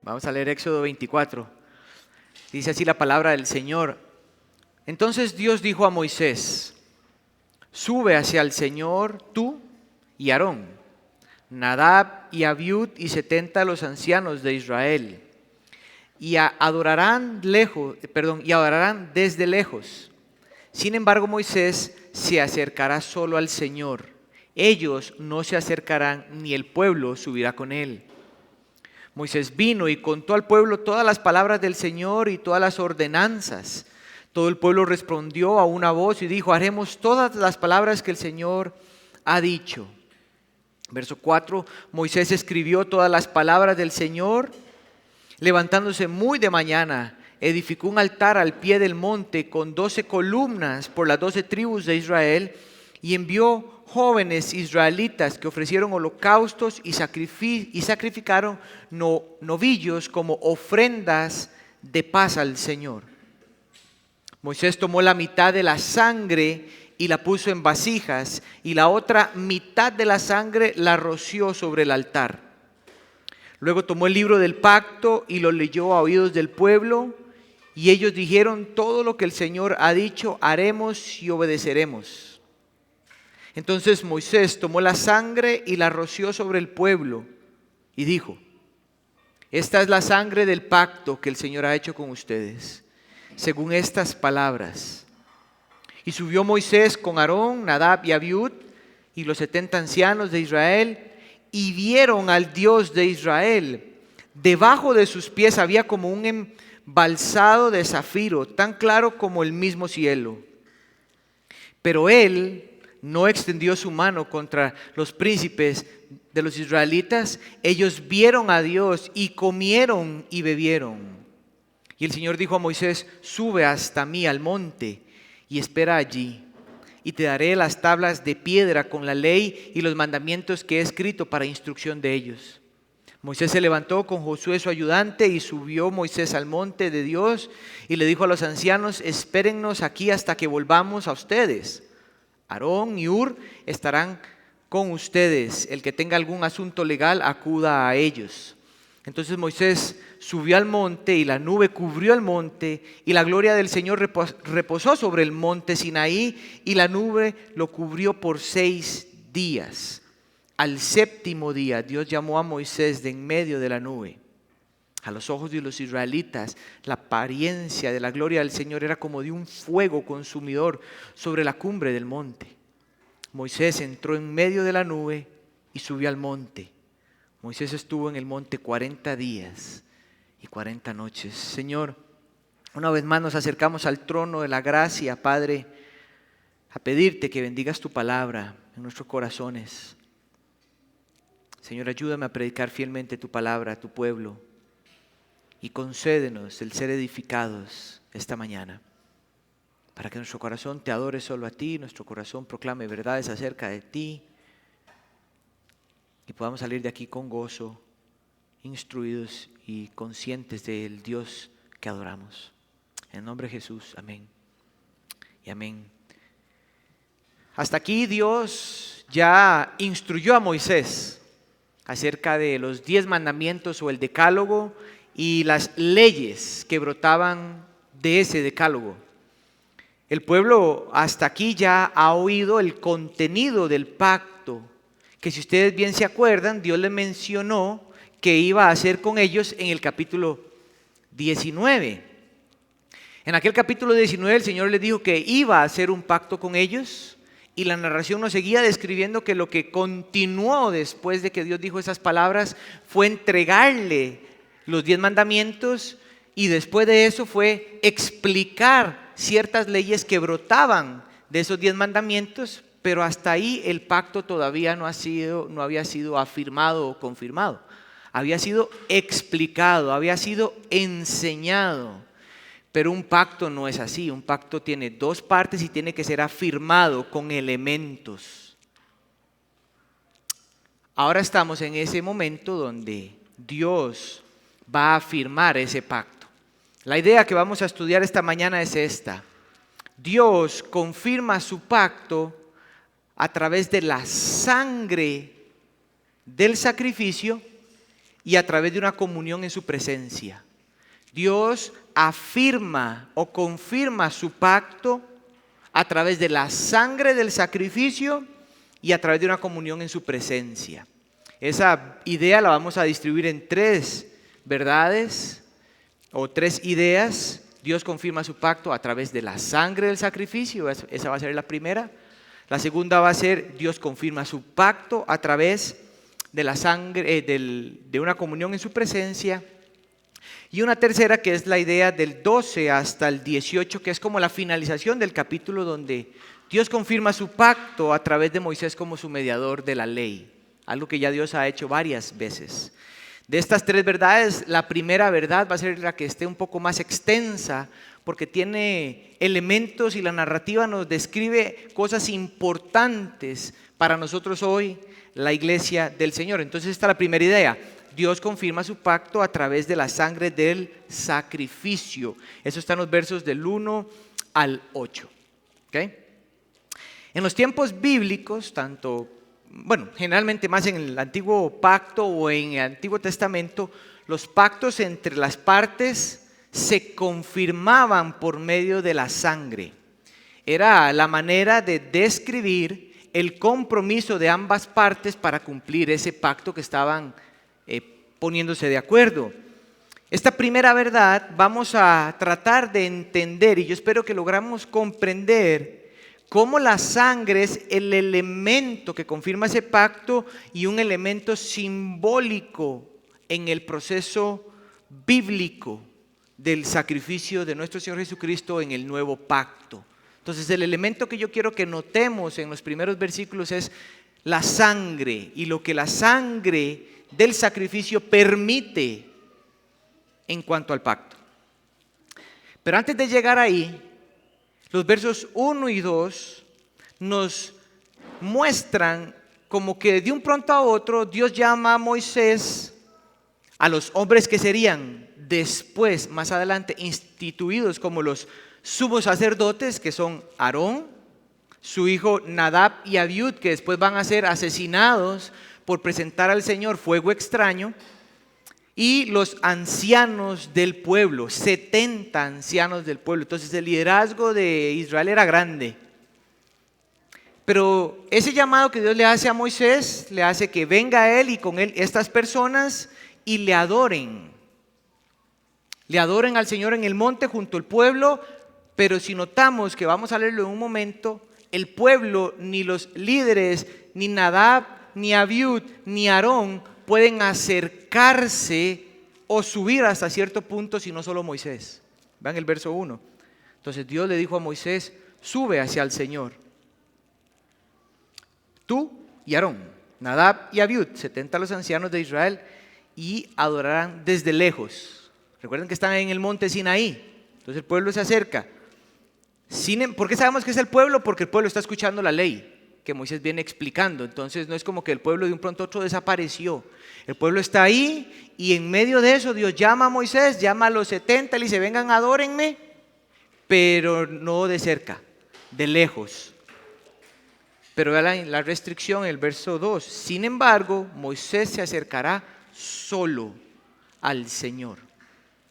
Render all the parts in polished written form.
Vamos a leer Éxodo 24. Dice así la palabra del Señor. Entonces Dios dijo a Moisés: sube hacia el Señor tú y Aarón, Nadab y Abiud y 70 los ancianos de Israel, y adorarán desde lejos. Sin embargo, Moisés se acercará solo al Señor. Ellos no se acercarán, ni el pueblo subirá con él. Moisés vino y contó al pueblo todas las palabras del Señor y todas las ordenanzas. Todo el pueblo respondió a una voz y dijo: haremos todas las palabras que el Señor ha dicho. Verso 4, Moisés escribió todas las palabras del Señor. Levantándose muy de mañana, edificó un altar al pie del monte con 12 columnas por las 12 tribus de Israel y envió jóvenes israelitas que ofrecieron holocaustos y sacrificaron novillos como ofrendas de paz al Señor. Moisés tomó la mitad de la sangre y la puso en vasijas, y la otra mitad de la sangre la roció sobre el altar. Luego tomó el libro del pacto y lo leyó a oídos del pueblo, y ellos dijeron: todo lo que el Señor ha dicho haremos y obedeceremos. Entonces Moisés tomó la sangre y la roció sobre el pueblo y dijo: esta es la sangre del pacto que el Señor ha hecho con ustedes, según estas palabras. Y subió Moisés con Aarón, Nadab y Abiud y los 70 ancianos de Israel, y vieron al Dios de Israel. Debajo de sus pies había como un embalsado de zafiro, tan claro como el mismo cielo. Pero él no extendió su mano contra los príncipes de los israelitas. Ellos vieron a Dios y comieron y bebieron. Y el Señor dijo a Moisés: sube hasta mí al monte y espera allí, y te daré las tablas de piedra con la ley y los mandamientos que he escrito para instrucción de ellos. Moisés se levantó con Josué su ayudante, y subió Moisés al monte de Dios y le dijo a los ancianos: espérennos aquí hasta que volvamos a ustedes. Aarón y Hur estarán con ustedes. El que tenga algún asunto legal, acuda a ellos. Entonces Moisés subió al monte, y la nube cubrió el monte, y la gloria del Señor reposó sobre el monte Sinaí, y la nube lo cubrió por 6 días. Al 7º día Dios llamó a Moisés de en medio de la nube. A los ojos de los israelitas, la apariencia de la gloria del Señor era como de un fuego consumidor sobre la cumbre del monte. Moisés entró en medio de la nube y subió al monte. Moisés estuvo en el monte 40 días y 40 noches. Señor, una vez más nos acercamos al trono de la gracia, Padre, a pedirte que bendigas tu palabra en nuestros corazones. Señor, ayúdame a predicar fielmente tu palabra a tu pueblo. Y concédenos el ser edificados esta mañana, para que nuestro corazón te adore solo a ti, nuestro corazón proclame verdades acerca de ti, y podamos salir de aquí con gozo, instruidos y conscientes del Dios que adoramos. En el nombre de Jesús, amén y amén. Hasta aquí Dios ya instruyó a Moisés acerca de los 10 mandamientos o el decálogo y las leyes que brotaban de ese decálogo. El pueblo hasta aquí ya ha oído el contenido del pacto, que si ustedes bien se acuerdan, Dios les mencionó que iba a hacer con ellos en el capítulo 19. En aquel capítulo 19 el Señor les dijo que iba a hacer un pacto con ellos, y la narración nos seguía describiendo que lo que continuó después de que Dios dijo esas palabras fue entregarle los 10 mandamientos, y después de eso fue explicar ciertas leyes que brotaban de esos 10 mandamientos, pero hasta ahí el pacto todavía no había sido afirmado o confirmado. Había sido explicado, había sido enseñado. Pero un pacto no es así. Un pacto tiene 2 partes y tiene que ser afirmado con elementos. Ahora estamos en ese momento donde Dios va a afirmar ese pacto. La idea que vamos a estudiar esta mañana es esta: Dios confirma su pacto a través de la sangre del sacrificio y a través de una comunión en su presencia. Dios afirma o confirma su pacto a través de la sangre del sacrificio y a través de una comunión en su presencia. Esa idea la vamos a distribuir en 3 verdades o 3 ideas. Dios confirma su pacto a través de la sangre del sacrificio, esa va a ser la primera. La segunda va a ser Dios confirma su pacto a través de la sangre, de una comunión en su presencia. Y una tercera que es la idea del 12 hasta el 18, que es como la finalización del capítulo donde Dios confirma su pacto a través de Moisés como su mediador de la ley, algo que ya Dios ha hecho varias veces. De estas 3 verdades, la primera verdad va a ser la que esté un poco más extensa, porque tiene elementos y la narrativa nos describe cosas importantes para nosotros hoy, la iglesia del Señor. Entonces esta es la primera idea. Dios confirma su pacto a través de la sangre del sacrificio. Eso está en los versos del 1 al 8. ¿Okay? En los tiempos bíblicos, generalmente más en el Antiguo Pacto o en el Antiguo Testamento, los pactos entre las partes se confirmaban por medio de la sangre. Era la manera de describir el compromiso de ambas partes para cumplir ese pacto que estaban poniéndose de acuerdo. Esta primera verdad vamos a tratar de entender, y yo espero que logramos comprender cómo la sangre es el elemento que confirma ese pacto y un elemento simbólico en el proceso bíblico del sacrificio de nuestro Señor Jesucristo en el nuevo pacto. Entonces el elemento que yo quiero que notemos en los primeros versículos es la sangre y lo que la sangre del sacrificio permite en cuanto al pacto. Pero antes de llegar ahí, los versos 1 y 2 nos muestran como que de un pronto a otro Dios llama a Moisés, a los hombres que serían después, más adelante, instituidos como los sumos sacerdotes, que son Aarón, su hijo Nadab y Abiud, que después van a ser asesinados por presentar al Señor fuego extraño, y los ancianos del pueblo, 70 ancianos del pueblo. Entonces el liderazgo de Israel era grande. Pero ese llamado que Dios le hace a Moisés, le hace que venga a él y con él estas personas y le adoren. Le adoren al Señor en el monte junto al pueblo, pero si notamos que vamos a leerlo en un momento, el pueblo, ni los líderes, ni Nadab, ni Abiud, ni Aarón pueden acercarse o subir hasta cierto punto, sino solo Moisés. Vean el verso 1. Entonces Dios le dijo a Moisés: sube hacia el Señor, tú y Aarón, Nadab y Abiud, 70 los ancianos de Israel, y adorarán desde lejos. Recuerden que están en el monte Sinaí. Entonces el pueblo se acerca. ¿Por qué sabemos que es el pueblo? Porque el pueblo está escuchando la ley que Moisés viene explicando. Entonces no es como que el pueblo de un pronto a otro desapareció. El pueblo está ahí y en medio de eso Dios llama a Moisés, llama a los 70 y le dice: vengan, adórenme, pero no de cerca, de lejos. Pero vean la restricción en el verso 2. Sin embargo, Moisés se acercará solo al Señor.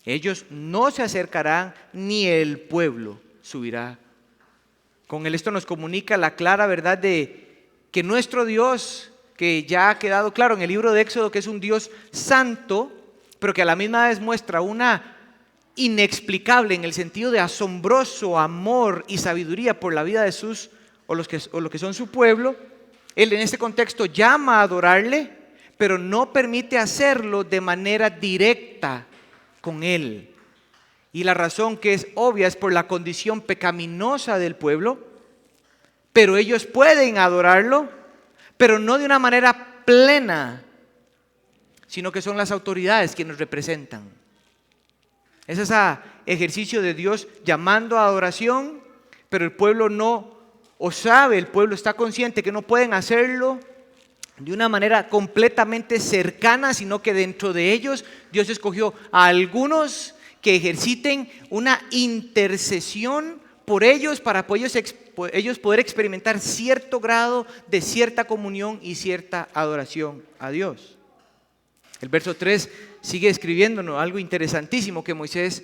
Ellos no se acercarán, ni el pueblo subirá con él. Esto nos comunica la clara verdad de que nuestro Dios, que ya ha quedado claro en el libro de Éxodo que es un Dios santo, pero que a la misma vez muestra una inexplicable, en el sentido de asombroso amor y sabiduría por la vida de sus o lo que son su pueblo. Él en este contexto llama a adorarle, pero no permite hacerlo de manera directa con él. Y la razón, que es obvia, es por la condición pecaminosa del pueblo. Pero ellos pueden adorarlo, pero no de una manera plena, sino que son las autoridades quienes representan. Es ese ejercicio de Dios llamando a adoración, pero el pueblo no, el pueblo está consciente que no pueden hacerlo de una manera completamente cercana, sino que dentro de ellos Dios escogió a algunos que ejerciten una intercesión por ellos, para ellos poder experimentar cierto grado de cierta comunión y cierta adoración a Dios. El verso 3 sigue escribiéndonos algo interesantísimo, que Moisés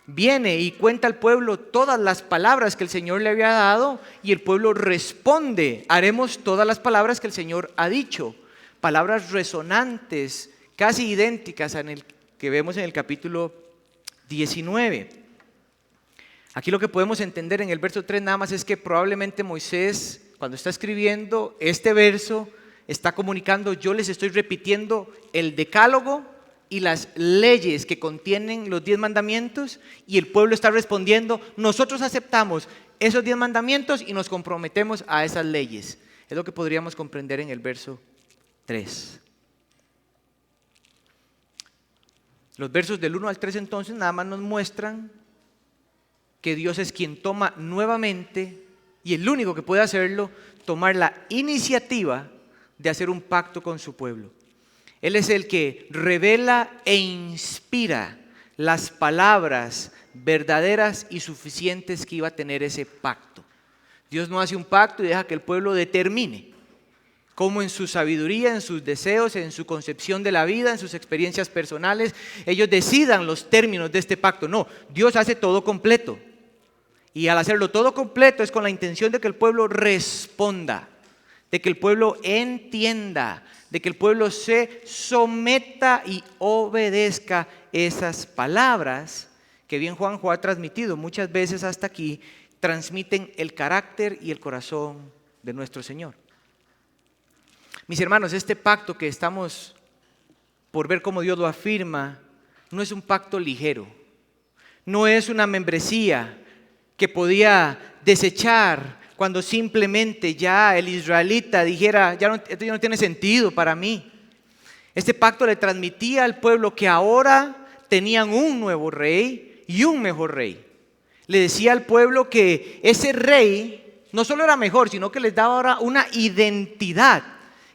viene y cuenta al pueblo todas las palabras que el Señor le había dado, y el pueblo responde: haremos todas las palabras que el Señor ha dicho. Palabras resonantes, casi idénticas a el que vemos en el capítulo 19. Aquí lo que podemos entender en el verso 3 nada más es que probablemente Moisés, cuando está escribiendo este verso, está comunicando: yo les estoy repitiendo el decálogo y las leyes que contienen los 10 mandamientos, y el pueblo está respondiendo: nosotros aceptamos esos 10 mandamientos y nos comprometemos a esas leyes. Es lo que podríamos comprender en el verso 3. Los versos del 1 al 3 entonces nada más nos muestran que Dios es quien toma nuevamente, y el único que puede hacerlo, tomar la iniciativa de hacer un pacto con su pueblo. Él es el que revela e inspira las palabras verdaderas y suficientes que iba a tener ese pacto. Dios no hace un pacto y deja que el pueblo determine cómo, en su sabiduría, en sus deseos, en su concepción de la vida, en sus experiencias personales, ellos decidan los términos de este pacto. No, Dios hace todo completo. Y al hacerlo todo completo es con la intención de que el pueblo responda, de que el pueblo entienda, de que el pueblo se someta y obedezca esas palabras que bien Juanjo ha transmitido muchas veces hasta aquí. Transmiten el carácter y el corazón de nuestro Señor. Mis hermanos, este pacto que estamos por ver cómo Dios lo afirma, no es un pacto ligero, no es una membresía que podía desechar cuando simplemente ya el israelita dijera: esto ya no tiene sentido para mí. Este pacto le transmitía al pueblo que ahora tenían un nuevo rey y un mejor rey. Le decía al pueblo que ese rey no solo era mejor, sino que les daba ahora una identidad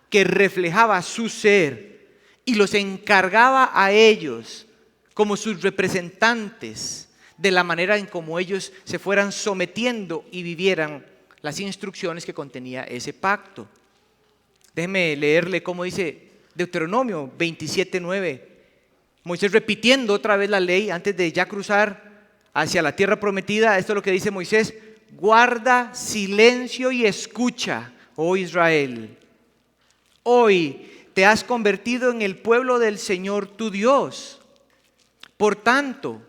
que reflejaba su ser, y los encargaba a ellos como sus representantes de la manera en cómo ellos se fueran sometiendo y vivieran las instrucciones que contenía ese pacto. Déjeme leerle cómo dice Deuteronomio 27:9. Moisés repitiendo otra vez la ley antes de ya cruzar hacia la tierra prometida. Esto es lo que dice Moisés: guarda silencio y escucha, oh Israel. Hoy te has convertido en el pueblo del Señor tu Dios. Por tanto,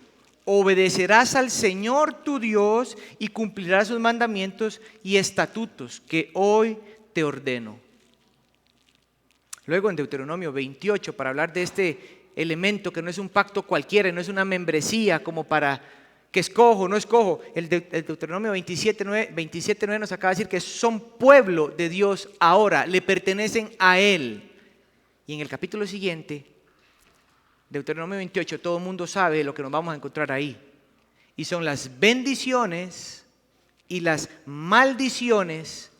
obedecerás al Señor tu Dios y cumplirás sus mandamientos y estatutos que hoy te ordeno. Luego en Deuteronomio 28, para hablar de este elemento que no es un pacto cualquiera, no es una membresía como para que escojo, no escojo. El Deuteronomio 27:9 nos acaba de decir que son pueblo de Dios ahora, le pertenecen a Él. Y en el capítulo siguiente, Deuteronomio 28, todo el mundo sabe lo que nos vamos a encontrar ahí. Y son las bendiciones y las maldiciones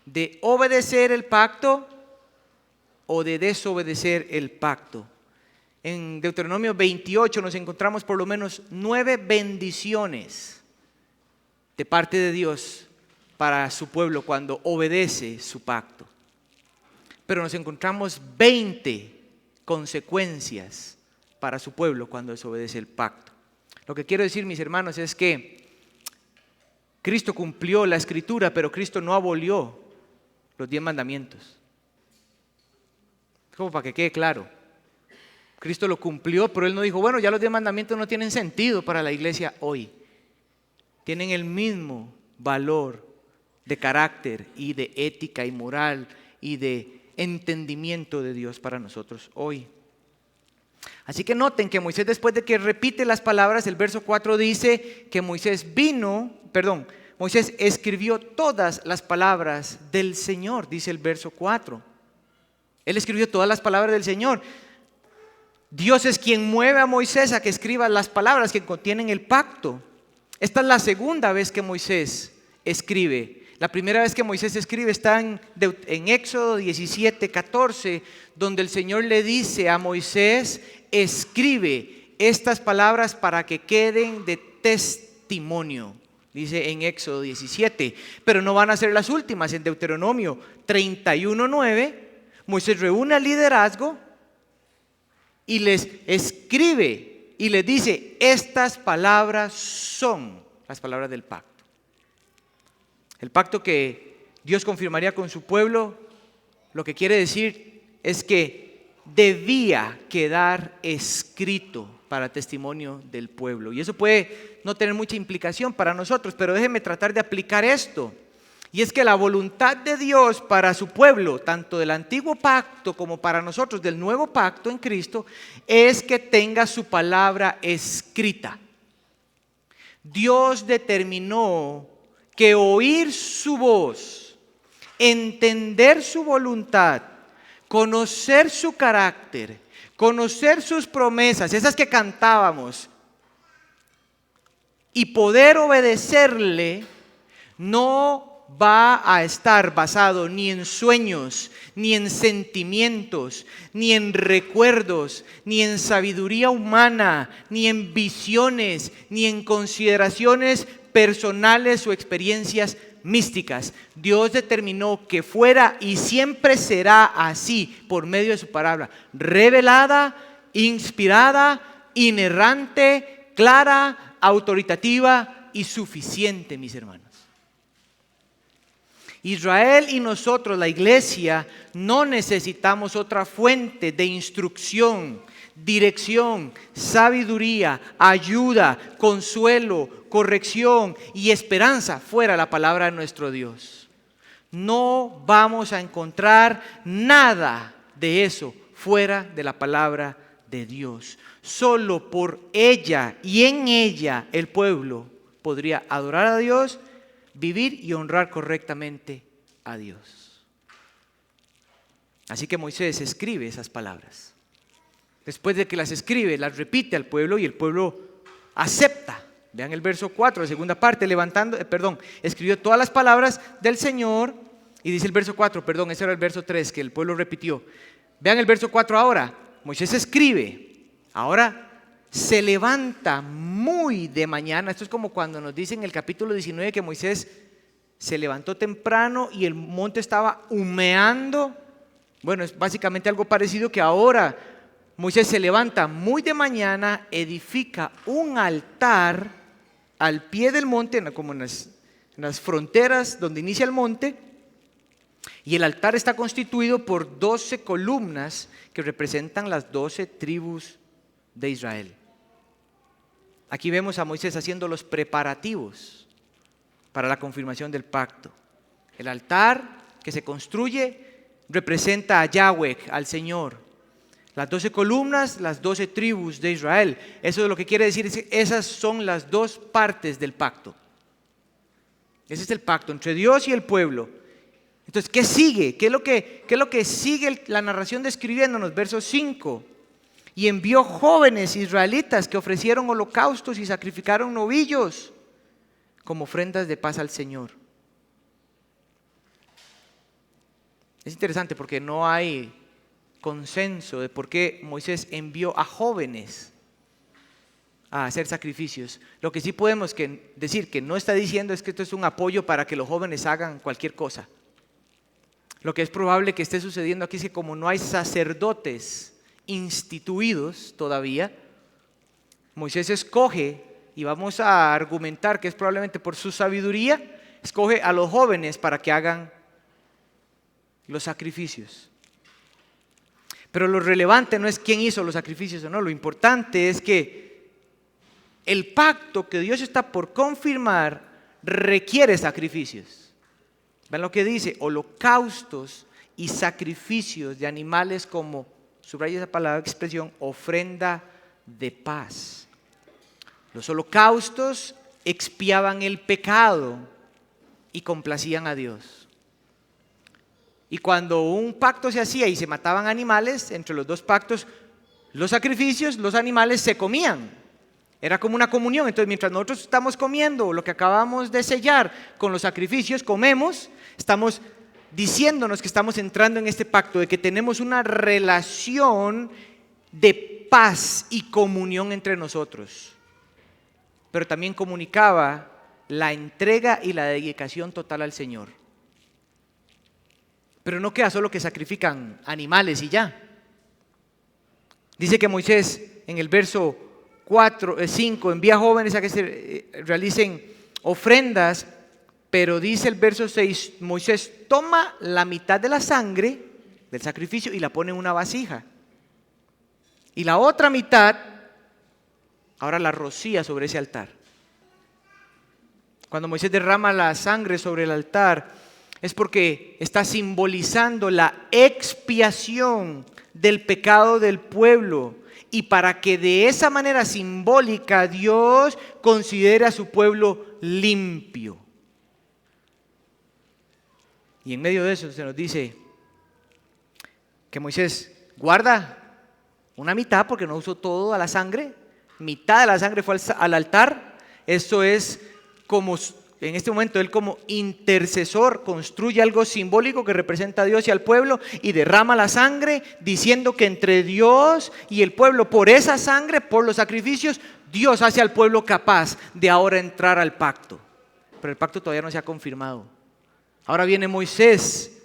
de obedecer el pacto o de desobedecer el pacto. En Deuteronomio 28 nos encontramos por lo menos 9 bendiciones de parte de Dios para su pueblo cuando obedece su pacto. Pero nos encontramos 20 consecuencias para su pueblo cuando desobedece el pacto. Lo que quiero decir, mis hermanos, es que Cristo cumplió la Escritura, pero Cristo no abolió los 10 mandamientos. Como para que quede claro. Cristo lo cumplió, pero Él no dijo: bueno, ya los 10 mandamientos no tienen sentido para la iglesia hoy. Tienen el mismo valor de carácter y de ética y moral y de entendimiento de Dios para nosotros hoy. Así que noten que Moisés, después de que repite las palabras, el verso 4 dice que Moisés escribió todas las palabras del Señor, dice el verso 4. Él escribió todas las palabras del Señor. Dios es quien mueve a Moisés a que escriba las palabras que contienen el pacto. Esta es la segunda vez que Moisés escribe. La primera vez que Moisés escribe está en Éxodo 17:14, donde el Señor le dice a Moisés: escribe estas palabras para que queden de testimonio. dice en Éxodo 17, pero no van a ser las últimas. En Deuteronomio 31:9, Moisés reúne al liderazgo y les escribe y les dice: estas palabras son las palabras del pacto. El pacto que Dios confirmaría con su pueblo, lo que quiere decir es que debía quedar escrito para testimonio del pueblo. Y eso puede no tener mucha implicación para nosotros, pero déjenme tratar de aplicar esto. Y es que la voluntad de Dios para su pueblo, tanto del antiguo pacto como para nosotros del nuevo pacto en Cristo, es que tenga su palabra escrita. Dios determinó que oír su voz, entender su voluntad, conocer su carácter, conocer sus promesas, esas que cantábamos, y poder obedecerle, no va a estar basado ni en sueños, ni en sentimientos, ni en recuerdos, ni en sabiduría humana, ni en visiones, ni en consideraciones personales o experiencias místicas. Dios determinó que fuera y siempre será así por medio de su palabra, revelada, inspirada, inerrante, clara, autoritativa y suficiente, mis hermanos. Israel y nosotros, la iglesia, no necesitamos otra fuente de instrucción, dirección, sabiduría, ayuda, consuelo, corrección y esperanza fuera la palabra de nuestro Dios. No vamos a encontrar nada de eso fuera de la palabra de Dios. Solo por ella y en ella el pueblo podría adorar a Dios, vivir y honrar correctamente a Dios. Así que Moisés escribe esas palabras. Después de que las escribe, las repite al pueblo y el pueblo acepta. Vean el verso 4, la segunda parte, escribió todas las palabras del Señor y dice el verso 4, ese era el verso 3 que el pueblo repitió. Vean el verso 4 ahora. Moisés escribe, ahora se levanta muy de mañana. Esto es como cuando nos dice en el capítulo 19 que Moisés se levantó temprano y el monte estaba humeando. Bueno, es básicamente algo parecido, que ahora Moisés se levanta muy de mañana, edifica un altar al pie del monte, como en las fronteras donde inicia el monte, y el altar está constituido por 12 columnas que representan las 12 tribus de Israel. Aquí vemos a Moisés haciendo los preparativos para la confirmación del pacto. El altar que se construye representa a Yahweh, al Señor. Las 12 columnas, las 12 tribus de Israel. Eso es lo que quiere decir, es que esas son las dos partes del pacto. Ese es el pacto entre Dios y el pueblo. Entonces, ¿qué sigue? ¿Qué es lo que sigue la narración describiéndonos? Verso 5. Y envió jóvenes israelitas que ofrecieron holocaustos y sacrificaron novillos como ofrendas de paz al Señor. Es interesante porque no hay consenso de por qué Moisés envió a jóvenes a hacer sacrificios. Lo que sí podemos decir que no está diciendo es que esto es un apoyo para que los jóvenes hagan cualquier cosa. Lo que es probable que esté sucediendo aquí es que como no hay sacerdotes instituidos todavía, Moisés escoge, y vamos a argumentar que es probablemente por su sabiduría, escoge a los jóvenes para que hagan los sacrificios. Pero lo relevante no es quién hizo los sacrificios o no, lo importante es que el pacto que Dios está por confirmar requiere sacrificios. Vean lo que dice: holocaustos y sacrificios de animales como, subraya esa palabra, expresión, ofrenda de paz. Los holocaustos expiaban el pecado y complacían a Dios. Y cuando un pacto se hacía y se mataban animales, entre los dos pactos, los sacrificios, los animales se comían. Era como una comunión. Entonces, mientras nosotros estamos comiendo lo que acabamos de sellar con los sacrificios, comemos, estamos diciéndonos que estamos entrando en este pacto, de que tenemos una relación de paz y comunión entre nosotros. Pero también comunicaba la entrega y la dedicación total al Señor. Pero no queda solo que sacrifican animales y ya. Dice que Moisés en el verso 5 envía jóvenes a que se realicen ofrendas, pero dice el verso 6, Moisés toma la mitad de la sangre del sacrificio y la pone en una vasija. Y la otra mitad ahora la rocía sobre ese altar. Cuando Moisés derrama la sangre sobre el altar, es porque está simbolizando la expiación del pecado del pueblo, y para que de esa manera simbólica Dios considere a su pueblo limpio. Y en medio de eso se nos dice que Moisés guarda una mitad, porque no usó toda la sangre, mitad de la sangre fue al altar. Eso es como en este momento él, como intercesor, construye algo simbólico que representa a Dios y al pueblo, y derrama la sangre diciendo que entre Dios y el pueblo, por esa sangre, por los sacrificios, Dios hace al pueblo capaz de ahora entrar al pacto. Pero el pacto todavía no se ha confirmado. Ahora viene Moisés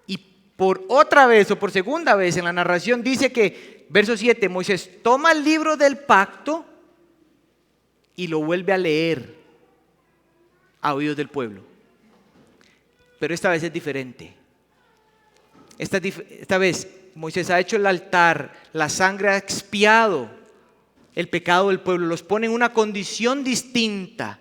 y por otra vez o por segunda vez en la narración dice que, verso 7, Moisés toma el libro del pacto y lo vuelve a leer a oídos del pueblo. Pero esta vez es diferente. Esta vez Moisés ha hecho el altar, la sangre ha expiado el pecado del pueblo, los pone en una condición distinta.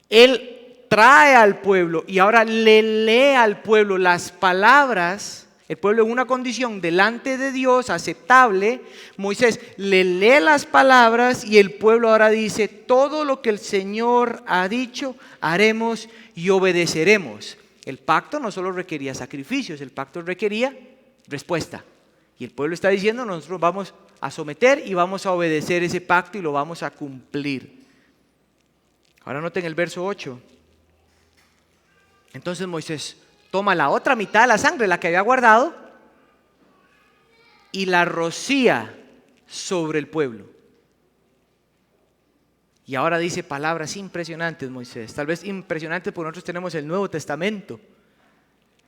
Él trae al pueblo y ahora le lee al pueblo las palabras. El pueblo en una condición delante de Dios aceptable. Moisés le lee las palabras y el pueblo ahora dice: todo lo que el Señor ha dicho haremos y obedeceremos. El pacto no solo requería sacrificios, el pacto requería respuesta. Y el pueblo está diciendo: nosotros vamos a someter y vamos a obedecer ese pacto y lo vamos a cumplir. Ahora noten el verso 8. Entonces Moisés toma la otra mitad de la sangre, la que había guardado, y la rocía sobre el pueblo. Y ahora dice palabras impresionantes Moisés, tal vez impresionantes porque nosotros tenemos el Nuevo Testamento.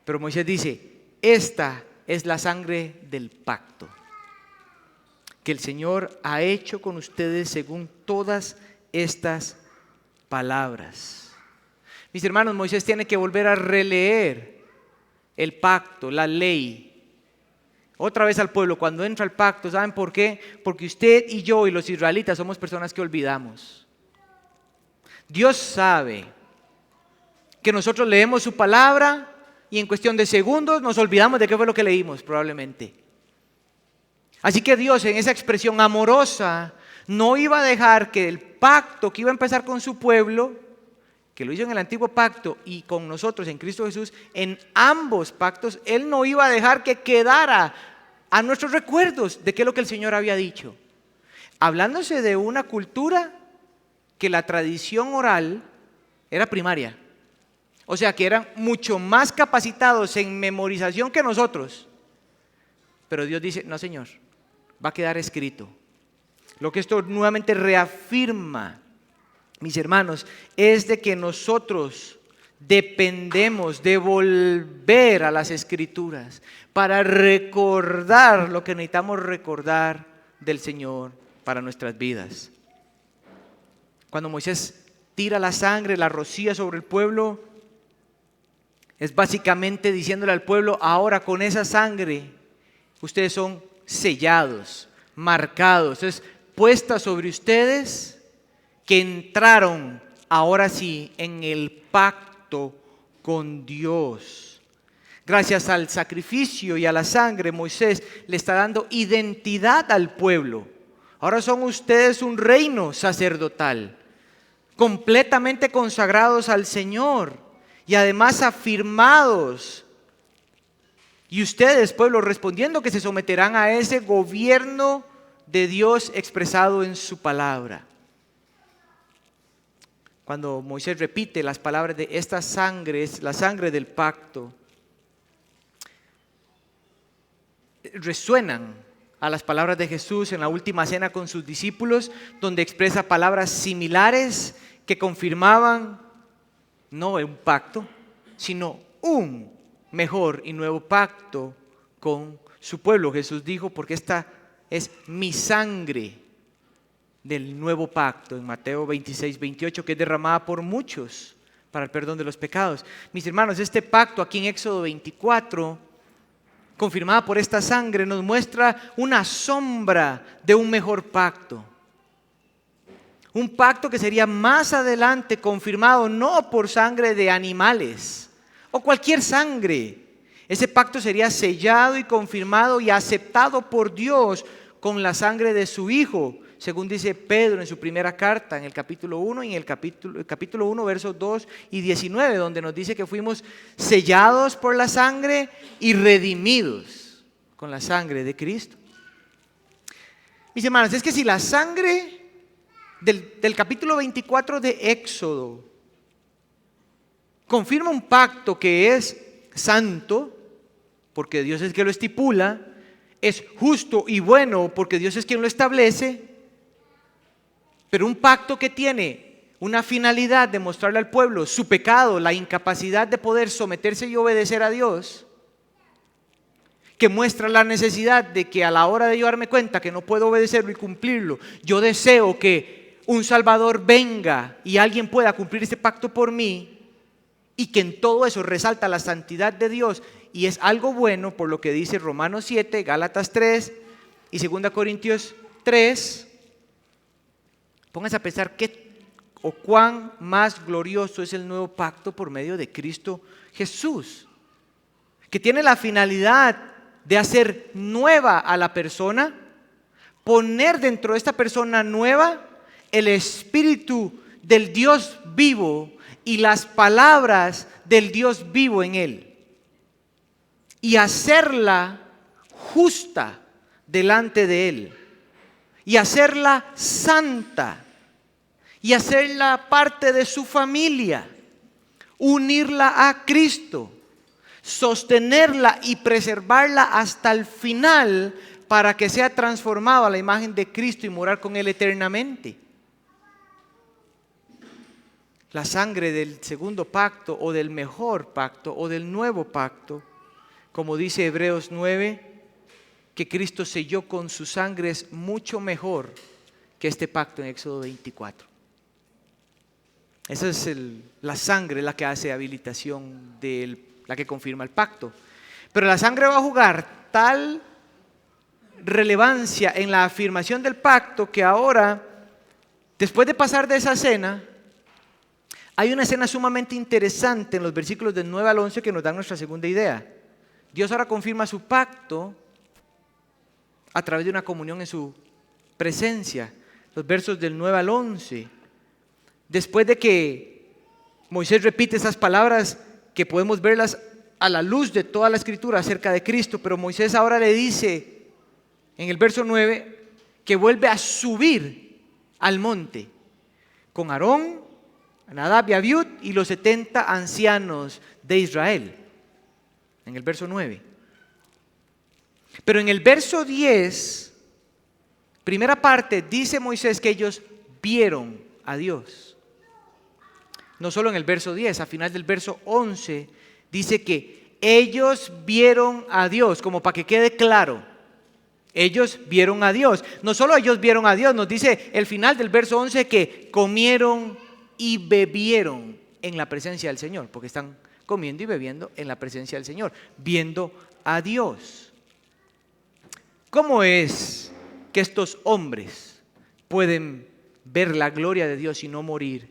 Pero Moisés dice: esta es la sangre del pacto que el Señor ha hecho con ustedes según todas estas palabras. Mis hermanos, Moisés tiene que volver a releer el pacto, la ley, otra vez al pueblo. Cuando entra el pacto, ¿saben por qué? Porque usted y yo y los israelitas somos personas que olvidamos. Dios sabe que nosotros leemos su palabra y en cuestión de segundos nos olvidamos de qué fue lo que leímos, probablemente. Así que Dios, en esa expresión amorosa, no iba a dejar que el pacto que iba a empezar con su pueblo, que lo hizo en el antiguo pacto y con nosotros en Cristo Jesús, en ambos pactos, Él no iba a dejar que quedara a nuestros recuerdos de qué es lo que el Señor había dicho. Hablándose de una cultura que la tradición oral era primaria. O sea, que eran mucho más capacitados en memorización que nosotros. Pero Dios dice: no, Señor, va a quedar escrito. Lo que esto nuevamente reafirma, mis hermanos, es de que nosotros dependemos de volver a las Escrituras para recordar lo que necesitamos recordar del Señor para nuestras vidas. Cuando Moisés tira la sangre, la rocía sobre el pueblo, es básicamente diciéndole al pueblo: ahora con esa sangre ustedes son sellados, marcados, es puesta sobre ustedes, que entraron ahora sí en el pacto con Dios. Gracias al sacrificio y a la sangre, Moisés le está dando identidad al pueblo. Ahora son ustedes un reino sacerdotal, completamente consagrados al Señor y además afirmados. Y ustedes, pueblo, respondiendo que se someterán a ese gobierno de Dios expresado en su palabra. Cuando Moisés repite las palabras de esta sangre, es la sangre del pacto, resuenan a las palabras de Jesús en la última cena con sus discípulos, donde expresa palabras similares que confirmaban no un pacto, sino un mejor y nuevo pacto con su pueblo. Jesús dijo, porque esta es mi sangre del nuevo pacto, en Mateo 26-28, que es derramada por muchos para el perdón de los pecados. Mis hermanos, este pacto aquí en Éxodo 24, confirmada por esta sangre, nos muestra una sombra de un mejor pacto. Un pacto que sería más adelante confirmado no por sangre de animales o cualquier sangre. Ese pacto sería sellado y confirmado y aceptado por Dios con la sangre de su Hijo, según dice Pedro en su primera carta, en el capítulo 1 y en el capítulo 1, versos 2 y 19, donde nos dice que fuimos sellados por la sangre y redimidos con la sangre de Cristo. Mis hermanos, es que si la sangre del capítulo 24 de Éxodo confirma un pacto que es santo, porque Dios es el que lo estipula, es justo y bueno porque Dios es quien lo establece, pero un pacto que tiene una finalidad de mostrarle al pueblo su pecado, la incapacidad de poder someterse y obedecer a Dios, que muestra la necesidad de que a la hora de yo darme cuenta que no puedo obedecerlo y cumplirlo, yo deseo que un Salvador venga y alguien pueda cumplir este pacto por mí, y que en todo eso resalta la santidad de Dios y es algo bueno, por lo que dice Romanos 7, Gálatas 3 y 2 Corintios 3. Pónganse a pensar cuán más glorioso es el nuevo pacto por medio de Cristo Jesús, que tiene la finalidad de hacer nueva a la persona, poner dentro de esta persona nueva el espíritu del Dios vivo y las palabras del Dios vivo en él, y hacerla justa delante de él, y hacerla santa, y hacerla parte de su familia, unirla a Cristo, sostenerla y preservarla hasta el final para que sea transformado a la imagen de Cristo y morar con él eternamente. La sangre del segundo pacto o del mejor pacto o del nuevo pacto, como dice Hebreos 9, que Cristo selló con su sangre, es mucho mejor que este pacto en Éxodo 24. Esa es la sangre la que hace habilitación, la que confirma el pacto. Pero la sangre va a jugar tal relevancia en la afirmación del pacto que ahora, después de pasar de esa cena, hay una escena sumamente interesante en los versículos del 9 al 11 que nos dan nuestra segunda idea. Dios ahora confirma su pacto a través de una comunión en su presencia. Los versos del 9 al 11. Después de que Moisés repite esas palabras que podemos verlas a la luz de toda la escritura acerca de Cristo, pero Moisés ahora le dice en el verso 9 que vuelve a subir al monte con Aarón, Nadab y Abiud y los 70 ancianos de Israel, en el verso 9. Pero en el verso 10, primera parte, dice Moisés que ellos vieron a Dios. No solo en el verso 10, a final del verso 11, dice que ellos vieron a Dios, como para que quede claro. Ellos vieron a Dios. No solo ellos vieron a Dios, nos dice el final del verso 11 que comieron y bebieron en la presencia del Señor, porque están comiendo y bebiendo en la presencia del Señor, viendo a Dios. ¿Cómo es que estos hombres pueden ver la gloria de Dios y no morir,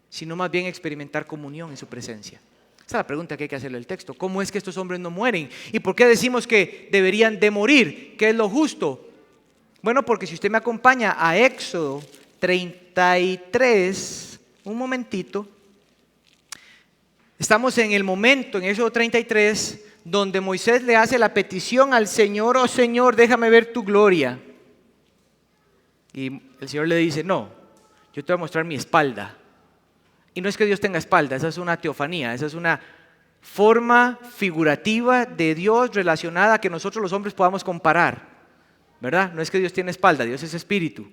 sino más bien experimentar comunión en su presencia? Esa es la pregunta que hay que hacerle al texto. ¿Cómo es que estos hombres no mueren? ¿Y por qué decimos que deberían de morir? ¿Qué es lo justo? Bueno, porque si usted me acompaña a Éxodo 33, un momentito, estamos en el momento, en Éxodo 33, donde Moisés le hace la petición al Señor: oh Señor, déjame ver tu gloria. Y el Señor le dice: no, yo te voy a mostrar mi espalda. Y no es que Dios tenga espalda, esa es una teofanía, esa es una forma figurativa de Dios relacionada a que nosotros los hombres podamos comparar, ¿verdad? No es que Dios tiene espalda, Dios es espíritu.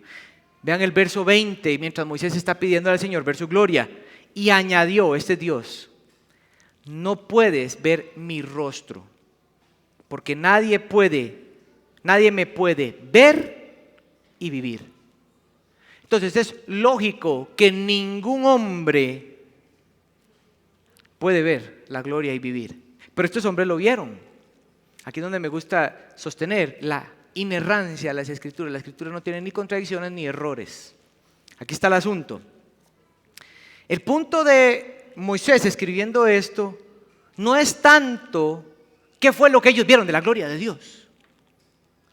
Vean el verso 20, mientras Moisés está pidiendo al Señor ver su gloria. y añadió, este Dios, no puedes ver mi rostro, porque nadie me puede ver y vivir. Entonces es lógico que ningún hombre puede ver la gloria y vivir. Pero estos hombres lo vieron. Aquí es donde me gusta sostener la inerrancia de las Escrituras. La Escritura no tiene ni contradicciones ni errores. Aquí está el asunto. El punto de Moisés escribiendo esto no es tanto qué fue lo que ellos vieron de la gloria de Dios.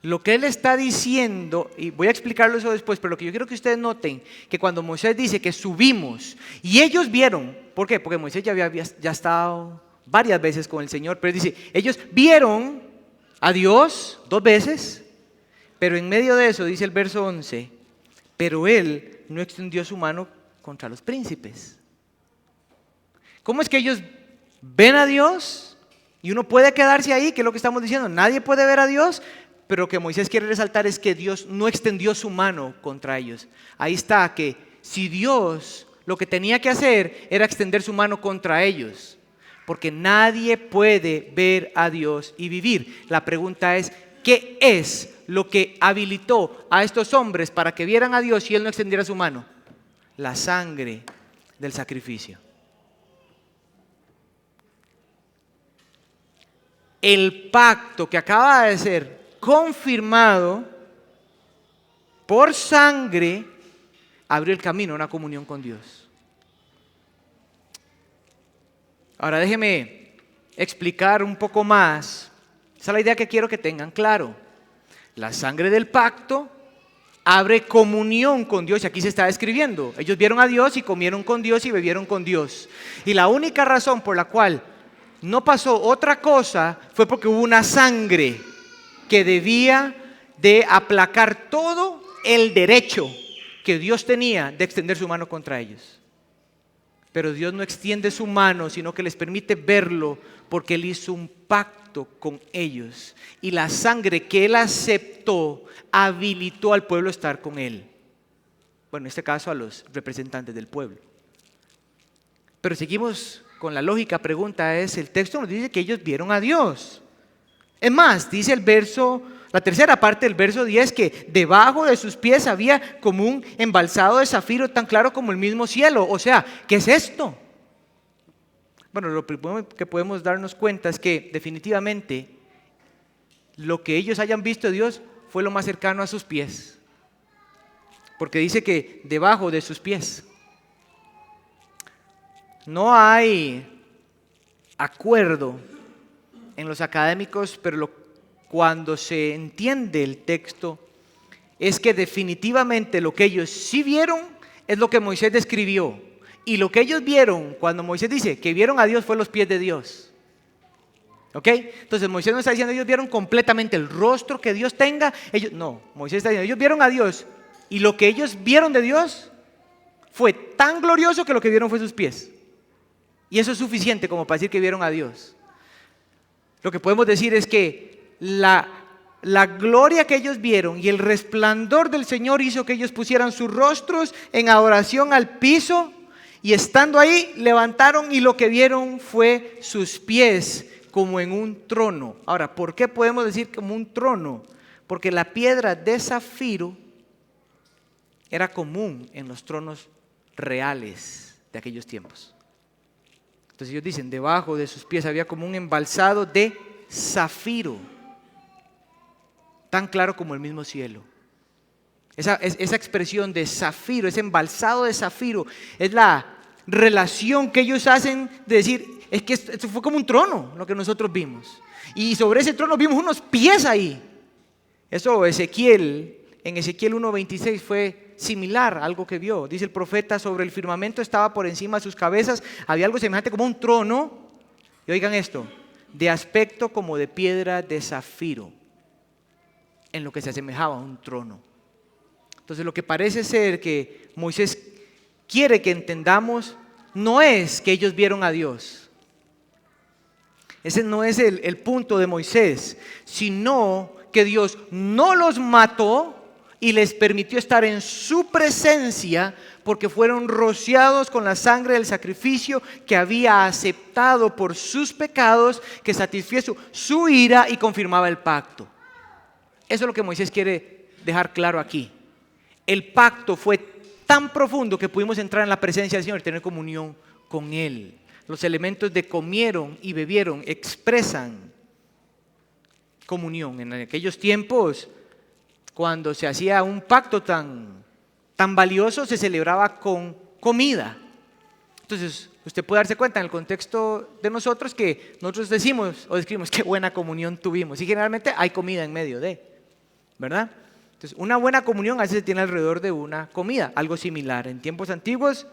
Lo que él está diciendo, y voy a explicarlo eso después, pero lo que yo quiero que ustedes noten, que cuando Moisés dice que subimos, y ellos vieron, ¿por qué? Porque Moisés ya había estado varias veces con el Señor, pero dice, ellos vieron a Dios 2 veces, pero en medio de eso, dice el verso 11, pero él no extendió su mano contra los príncipes. ¿Cómo es que ellos ven a Dios y uno puede quedarse ahí? ¿Qué es lo que estamos diciendo? Nadie puede ver a Dios. Pero lo que Moisés quiere resaltar es que Dios no extendió su mano contra ellos. Ahí está, que si Dios lo que tenía que hacer era extender su mano contra ellos, porque nadie puede ver a Dios y vivir. La pregunta es, ¿qué es lo que habilitó a estos hombres para que vieran a Dios y Él no extendiera su mano? La sangre del sacrificio. El pacto que acaba de ser confirmado por sangre abrió el camino a una comunión con Dios. Ahora déjeme explicar un poco más. Esa es la idea que quiero que tengan claro. La sangre del pacto abre comunión con Dios, y aquí se está describiendo. Ellos vieron a Dios y comieron con Dios y bebieron con Dios. Y la única razón por la cual no pasó otra cosa fue porque hubo una sangre que debía de aplacar todo el derecho que Dios tenía de extender su mano contra ellos. Pero Dios no extiende su mano, sino que les permite verlo, porque Él hizo un pacto con ellos. Y la sangre que Él aceptó habilitó al pueblo a estar con Él. Bueno, en este caso a los representantes del pueblo. Pero seguimos con la lógica. Pregunta es, el texto nos dice que ellos vieron a Dios. Es más, dice el verso, la tercera parte del verso 10, que debajo de sus pies había como un embalsado de zafiro tan claro como el mismo cielo. O sea, ¿qué es esto? Bueno, lo primero que podemos darnos cuenta es que definitivamente lo que ellos hayan visto de Dios fue lo más cercano a sus pies. Porque dice que debajo de sus pies. No hay acuerdo en los académicos, pero cuando se entiende el texto, es que definitivamente lo que ellos sí vieron es lo que Moisés describió. Y lo que ellos vieron, cuando Moisés dice que vieron a Dios, fue los pies de Dios. ¿Ok? Entonces Moisés no está diciendo ellos vieron completamente el rostro que Dios tenga. No, Moisés está diciendo ellos vieron a Dios. Y lo que ellos vieron de Dios fue tan glorioso que lo que vieron fue sus pies. Y eso es suficiente como para decir que vieron a Dios. Lo que podemos decir es que la gloria que ellos vieron y el resplandor del Señor hizo que ellos pusieran sus rostros en adoración al piso, y estando ahí levantaron y lo que vieron fue sus pies como en un trono. Ahora, ¿por qué podemos decir como un trono? Porque la piedra de zafiro era común en los tronos reales de aquellos tiempos. Entonces ellos dicen, debajo de sus pies había como un embalsado de zafiro, tan claro como el mismo cielo. Esa expresión de zafiro, ese embalsado de zafiro, es la relación que ellos hacen de decir, es que esto fue como un trono, lo que nosotros vimos. Y sobre ese trono vimos unos pies ahí. Eso en Ezequiel 1:26 fue similar a algo que vio. Dice el profeta, sobre el firmamento estaba por encima de sus cabezas, había algo semejante como un trono. Y oigan esto, de aspecto como de piedra de zafiro, en lo que se asemejaba a un trono. Entonces lo que parece ser que Moisés quiere que entendamos no es que ellos vieron a Dios. Ese no es el punto de Moisés, sino que Dios no los mató y les permitió estar en su presencia porque fueron rociados con la sangre del sacrificio que había aceptado por sus pecados, que satisfizo su ira y confirmaba el pacto. Eso es lo que Moisés quiere dejar claro aquí. El pacto fue tan profundo que pudimos entrar en la presencia del Señor y tener comunión con Él. Los elementos de comieron y bebieron expresan comunión. En aquellos tiempos, cuando se hacía un pacto tan valioso, se celebraba con comida. Entonces, usted puede darse cuenta en el contexto de nosotros que nosotros decimos o describimos qué buena comunión tuvimos. Y generalmente hay comida en medio de, ¿verdad? Entonces, una buena comunión a veces se tiene alrededor de una comida, algo similar. En tiempos antiguos,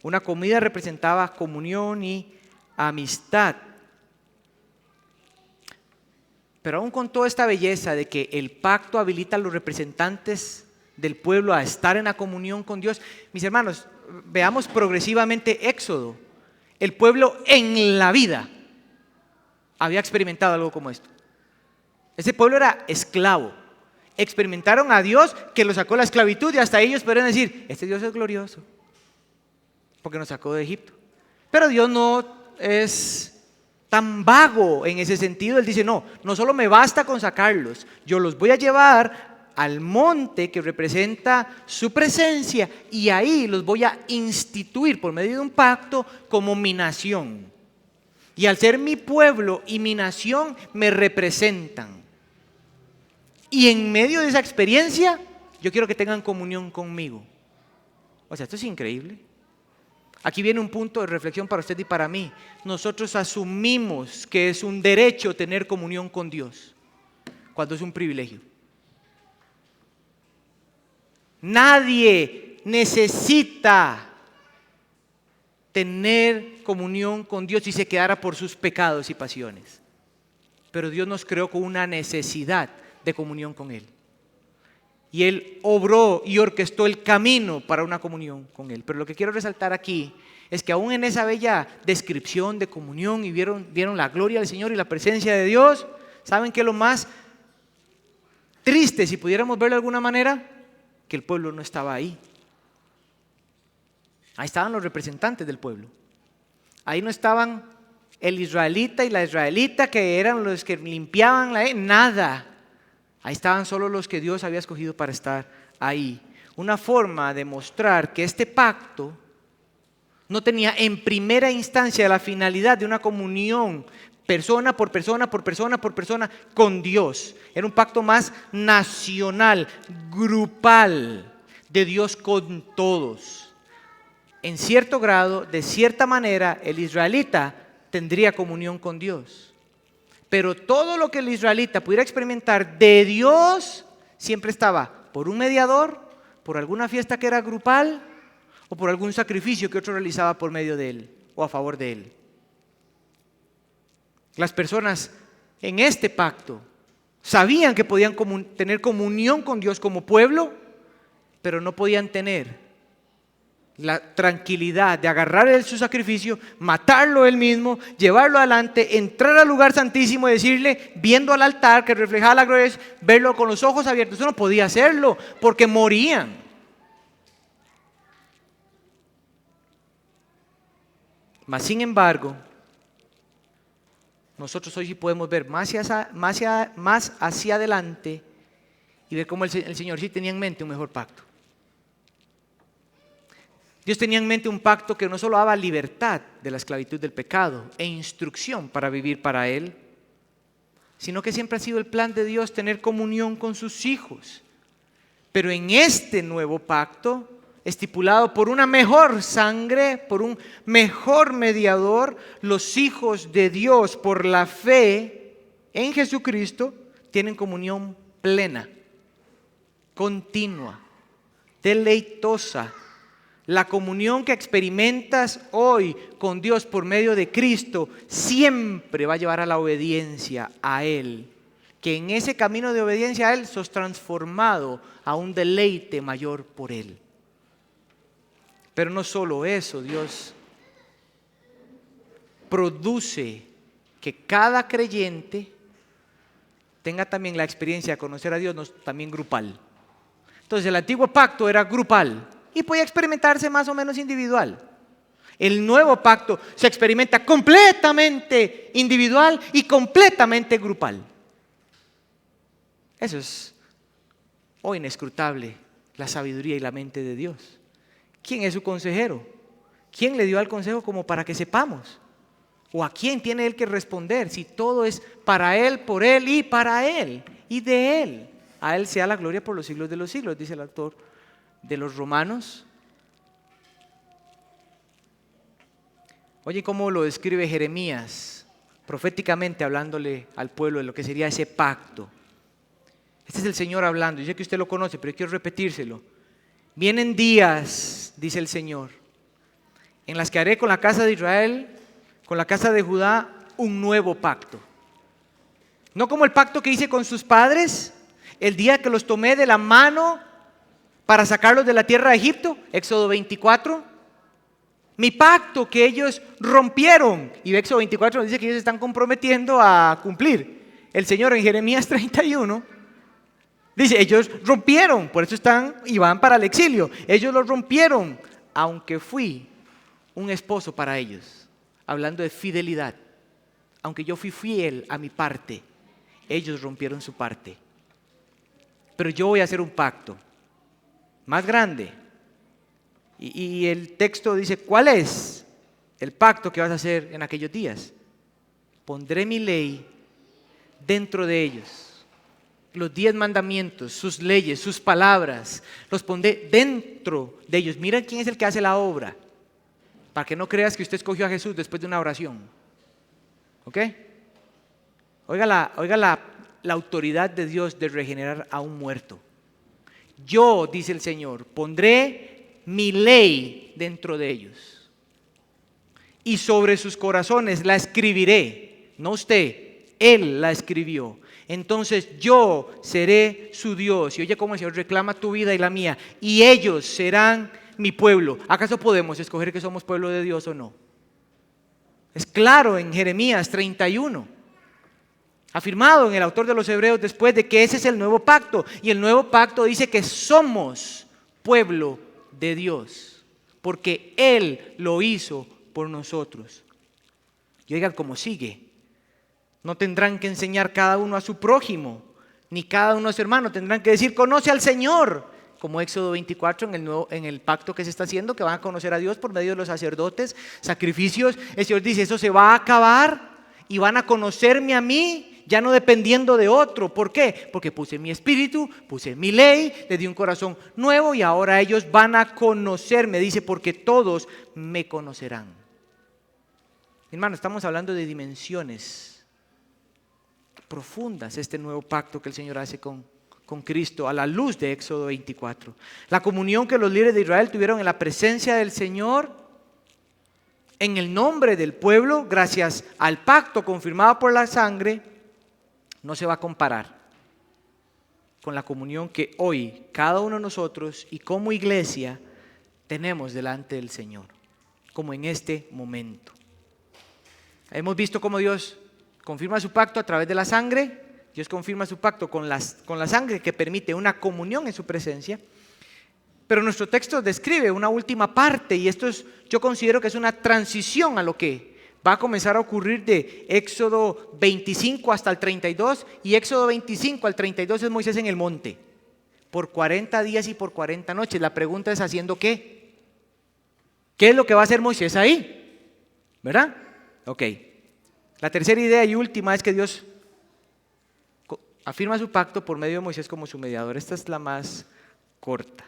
una comida representaba comunión y amistad. Pero aún con toda esta belleza de que el pacto habilita a los representantes del pueblo a estar en la comunión con Dios, mis hermanos, veamos progresivamente Éxodo. El pueblo en la vida había experimentado algo como esto. Ese pueblo era esclavo. Experimentaron a Dios que los sacó de la esclavitud y hasta ellos podrían decir, este Dios es glorioso porque nos sacó de Egipto. Pero Dios no es tan vago en ese sentido. Él dice, no solo me basta con sacarlos, yo los voy a llevar al monte que representa su presencia y ahí los voy a instituir por medio de un pacto como mi nación. Y al ser mi pueblo y mi nación me representan. Y en medio de esa experiencia, yo quiero que tengan comunión conmigo. O sea, esto es increíble. Aquí viene un punto de reflexión para usted y para mí. Nosotros asumimos que es un derecho tener comunión con Dios, cuando es un privilegio. Nadie necesita tener comunión con Dios si se quedara por sus pecados y pasiones. Pero Dios nos creó con una necesidad de comunión con Él. Y Él obró y orquestó el camino para una comunión con Él. Pero lo que quiero resaltar aquí es que aún en esa bella descripción de comunión y vieron la gloria del Señor y la presencia de Dios, ¿saben qué es lo más triste, si pudiéramos verlo de alguna manera? Que el pueblo no estaba ahí. Ahí estaban los representantes del pueblo. Ahí no estaban el israelita y la israelita, que eran los que limpiaban la ley, nada. Ahí estaban solo los que Dios había escogido para estar ahí. Una forma de mostrar que este pacto no tenía en primera instancia la finalidad de una comunión persona por persona, por persona, por persona con Dios. Era un pacto más nacional, grupal, de Dios con todos. En cierto grado, de cierta manera, el israelita tendría comunión con Dios. Pero todo lo que el israelita pudiera experimentar de Dios siempre estaba por un mediador, por alguna fiesta que era grupal o por algún sacrificio que otro realizaba por medio de él o a favor de él. Las personas en este pacto sabían que podían tener comunión con Dios como pueblo, pero no podían tener la tranquilidad de agarrar su sacrificio, matarlo él mismo, llevarlo adelante, entrar al lugar santísimo y decirle, viendo al altar que reflejaba la gloria, verlo con los ojos abiertos. Eso no podía hacerlo porque morían. Mas sin embargo, nosotros hoy sí podemos ver más hacia adelante y ver cómo el Señor sí tenía en mente un mejor pacto. Dios tenía en mente un pacto que no solo daba libertad de la esclavitud del pecado e instrucción para vivir para Él, sino que siempre ha sido el plan de Dios tener comunión con sus hijos. Pero en este nuevo pacto, estipulado por una mejor sangre, por un mejor mediador, los hijos de Dios por la fe en Jesucristo tienen comunión plena, continua, deleitosa. La comunión que experimentas hoy con Dios por medio de Cristo siempre va a llevar a la obediencia a Él. Que en ese camino de obediencia a Él sos transformado a un deleite mayor por Él. Pero no solo eso, Dios produce que cada creyente tenga también la experiencia de conocer a Dios, también grupal. Entonces el antiguo pacto era grupal y podía experimentarse más o menos individual. El nuevo pacto se experimenta completamente individual y completamente grupal. Eso es hoy inescrutable, la sabiduría y la mente de Dios. ¿Quién es su consejero? ¿Quién le dio al consejo como para que sepamos? ¿O a quién tiene Él que responder? Si todo es para Él, por Él y para Él y de Él. A Él sea la gloria por los siglos de los siglos, dice el autor de los Romanos. Oye, cómo lo describe Jeremías, proféticamente hablándole al pueblo de lo que sería ese pacto. Este es el Señor hablando. Yo sé que usted lo conoce, pero yo quiero repetírselo. Vienen días, dice el Señor, en las que haré con la casa de Israel, con la casa de Judá, un nuevo pacto. No como el pacto que hice con sus padres, el día que los tomé de la mano para sacarlos de la tierra de Egipto, Éxodo 24. Mi pacto que ellos rompieron. Y Éxodo 24 nos dice que ellos se están comprometiendo a cumplir. El Señor en Jeremías 31 dice, ellos rompieron, por eso están y van para el exilio. Ellos lo rompieron, aunque fui un esposo para ellos. Hablando de fidelidad. Aunque yo fui fiel a mi parte, ellos rompieron su parte. Pero yo voy a hacer un pacto más grande. Y el texto dice, ¿cuál es el pacto que vas a hacer en aquellos días? Pondré mi ley dentro de ellos. Los 10 mandamientos, sus leyes, sus palabras, los pondré dentro de ellos. Mira quién es el que hace la obra. Para que no creas que usted escogió a Jesús después de una oración. ¿Ok? Oiga la autoridad de Dios de regenerar a un muerto. Yo, dice el Señor, pondré mi ley dentro de ellos. Y sobre sus corazones la escribiré. No usted, Él la escribió. Entonces yo seré su Dios. Y oye cómo el Señor reclama tu vida y la mía. Y ellos serán mi pueblo. ¿Acaso podemos escoger que somos pueblo de Dios o no? Es claro en Jeremías 31. Afirmado en el autor de los Hebreos después de que ese es el nuevo pacto. Y el nuevo pacto dice que somos pueblo de Dios, porque Él lo hizo por nosotros. Y oigan cómo sigue. No tendrán que enseñar cada uno a su prójimo, ni cada uno a su hermano. Tendrán que decir, conoce al Señor, como Éxodo 24 en el pacto que se está haciendo, que van a conocer a Dios por medio de los sacerdotes, sacrificios. El Señor dice, eso se va a acabar y van a conocerme a mí, ya no dependiendo de otro. ¿Por qué? Porque puse mi espíritu, puse mi ley, les di un corazón nuevo y ahora ellos van a conocerme. Dice, porque todos me conocerán. Hermano, estamos hablando de dimensiones profundas, este nuevo pacto que el Señor hace con Cristo a la luz de Éxodo 24. La comunión que los líderes de Israel tuvieron en la presencia del Señor, en el nombre del pueblo, gracias al pacto confirmado por la sangre, no se va a comparar con la comunión que hoy cada uno de nosotros y como iglesia tenemos delante del Señor, como en este momento. Hemos visto cómo Dios confirma su pacto a través de la sangre. Dios confirma su pacto con la sangre que permite una comunión en su presencia. Pero nuestro texto describe una última parte y esto yo considero que es una transición a lo que va a comenzar a ocurrir de Éxodo 25 hasta el 32 y Éxodo 25 al 32 es Moisés en el monte por 40 días y por 40 noches. La pregunta es, ¿haciendo qué? ¿Qué es lo que va a hacer Moisés ahí? ¿Verdad? Ok. La tercera idea y última es que Dios afirma su pacto por medio de Moisés como su mediador. Esta es la más corta.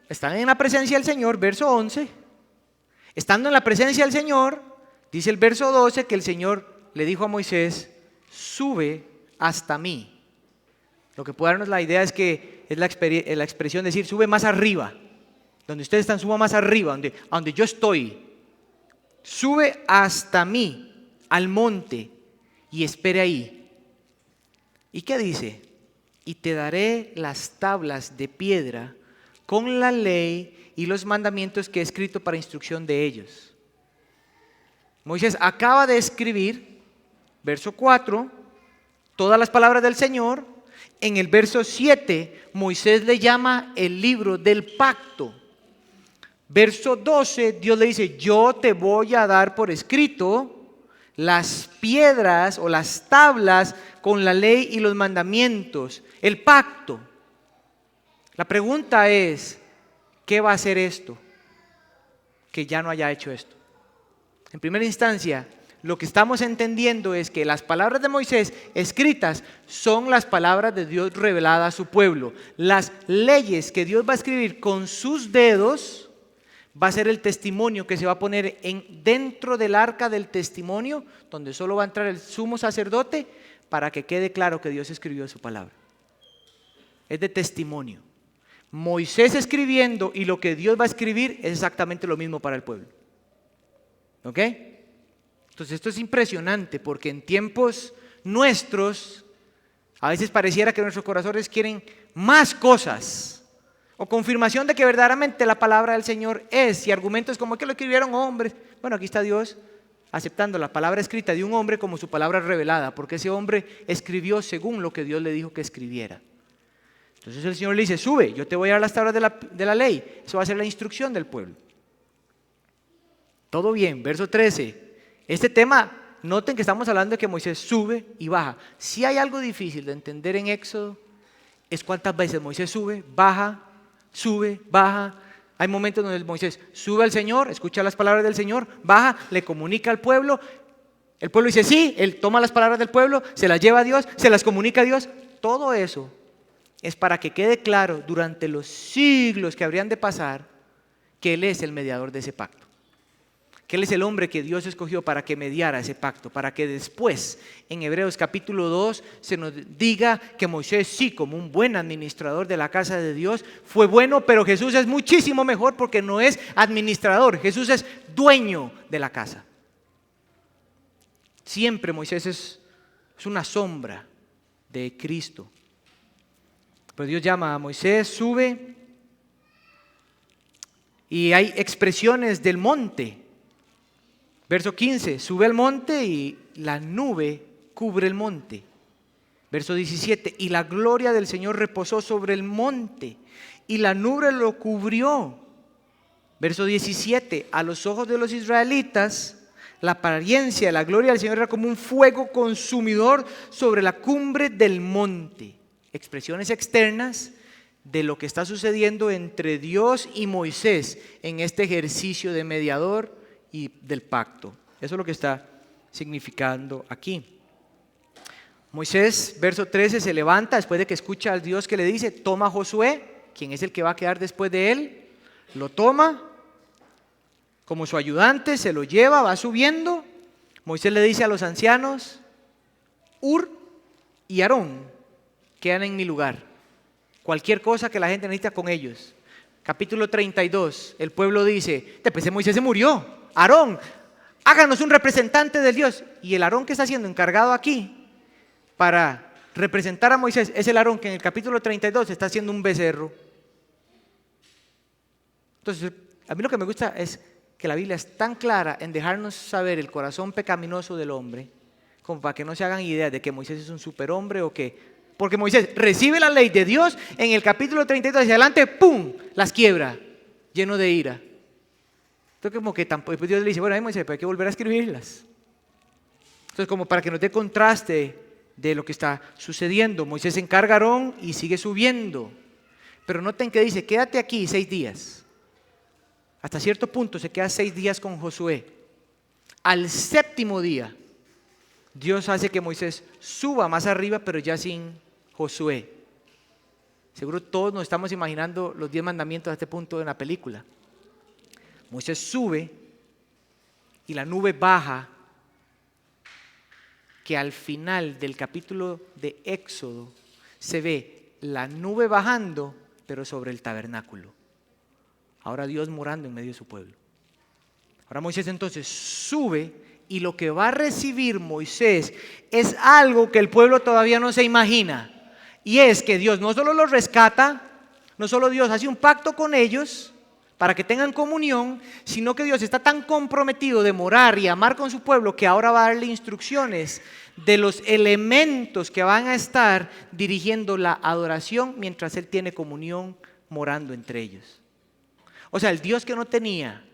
Están en la presencia del Señor, verso 11. Estando en la presencia del Señor, dice el verso 12 que el Señor le dijo a Moisés, sube hasta mí. Lo que puede darnos la idea es que es la expresión de decir, sube más arriba. Donde ustedes están, suba más arriba, donde yo estoy. Sube hasta mí, al monte, y espere ahí. ¿Y qué dice? Y te daré las tablas de piedra con la ley y los mandamientos que he escrito para instrucción de ellos. Moisés acaba de escribir, verso 4, todas las palabras del Señor, En el verso 7, Moisés le llama el libro del pacto. Verso 12, Dios le dice, yo te voy a dar por escrito las piedras o las tablas con la ley y los mandamientos, el pacto. La pregunta es, ¿qué va a hacer esto que ya no haya hecho esto? En primera instancia, lo que estamos entendiendo es que las palabras de Moisés escritas son las palabras de Dios reveladas a su pueblo. Las leyes que Dios va a escribir con sus dedos va a ser el testimonio que se va a poner dentro del arca del testimonio, donde solo va a entrar el sumo sacerdote para que quede claro que Dios escribió su palabra. Es de testimonio. Moisés escribiendo y lo que Dios va a escribir es exactamente lo mismo para el pueblo. ¿Ok? Entonces esto es impresionante porque en tiempos nuestros a veces pareciera que nuestros corazones quieren más cosas o confirmación de que verdaderamente la palabra del Señor es, y argumentos como que lo escribieron hombres. Bueno, aquí está Dios aceptando la palabra escrita de un hombre como su palabra revelada, porque ese hombre escribió según lo que Dios le dijo que escribiera. Entonces el Señor le dice, sube, yo te voy a dar las tablas de la ley. Eso va a ser la instrucción del pueblo. Todo bien, verso 13. Este tema, noten que estamos hablando de que Moisés sube y baja. Si hay algo difícil de entender en Éxodo, es cuántas veces Moisés sube, baja. Hay momentos donde Moisés sube al Señor, escucha las palabras del Señor, baja, le comunica al pueblo. El pueblo dice sí, él toma las palabras del pueblo, se las lleva a Dios, se las comunica a Dios. Todo eso es para que quede claro durante los siglos que habrían de pasar que Él es el mediador de ese pacto. Que Él es el hombre que Dios escogió para que mediara ese pacto, para que después en Hebreos capítulo 2 se nos diga que Moisés sí, como un buen administrador de la casa de Dios, fue bueno, pero Jesús es muchísimo mejor porque no es administrador, Jesús es dueño de la casa. Siempre Moisés es una sombra de Cristo. Pero Dios llama a Moisés, sube, y hay expresiones del monte. Verso 15, sube al monte y la nube cubre el monte. Verso 17, y la gloria del Señor reposó sobre el monte y la nube lo cubrió. Verso 17, a los ojos de los israelitas la apariencia de la gloria del Señor era como un fuego consumidor sobre la cumbre del monte. Expresiones externas de lo que está sucediendo entre Dios y Moisés en este ejercicio de mediador y del pacto. Eso es lo que está significando aquí. Moisés, verso 13, se levanta después de que escucha al Dios que le dice, toma a Josué, quien es el que va a quedar después de él, lo toma como su ayudante, se lo lleva, va subiendo. Moisés le dice a los ancianos, Hur y Aarón quedan en mi lugar. Cualquier cosa que la gente necesita con ellos. Capítulo 32, el pueblo dice, después de Moisés se murió, Aarón, háganos un representante del Dios. Y el Aarón que está siendo encargado aquí para representar a Moisés es el Aarón que en el capítulo 32 está haciendo un becerro. Entonces, a mí lo que me gusta es que la Biblia es tan clara en dejarnos saber el corazón pecaminoso del hombre, como para que no se hagan ideas de que Moisés es un superhombre o que... Porque Moisés recibe la ley de Dios en el capítulo 32 hacia adelante, ¡pum!, las quiebra, lleno de ira. Entonces como que tampoco, Dios le dice, bueno, Moisés, pero hay que volver a escribirlas. Entonces como para que nos dé contraste de lo que está sucediendo. Moisés se encarga a Aarón y sigue subiendo. Pero noten que dice, quédate aquí 6 días. Hasta cierto punto se queda 6 días con Josué. Al 7º día, Dios hace que Moisés suba más arriba, pero ya sin Josué. Seguro todos nos estamos imaginando los 10 mandamientos a este punto de una película. Moisés sube y la nube baja, que al final del capítulo de Éxodo se ve la nube bajando, pero sobre el tabernáculo. Ahora Dios morando en medio de su pueblo. Ahora Moisés entonces sube y lo que va a recibir Moisés es algo que el pueblo todavía no se imagina. Y es que Dios no solo los rescata, no solo Dios hace un pacto con ellos, para que tengan comunión, sino que Dios está tan comprometido de morar y amar con su pueblo que ahora va a darle instrucciones de los elementos que van a estar dirigiendo la adoración mientras Él tiene comunión morando entre ellos. O sea, el Dios que no tenía,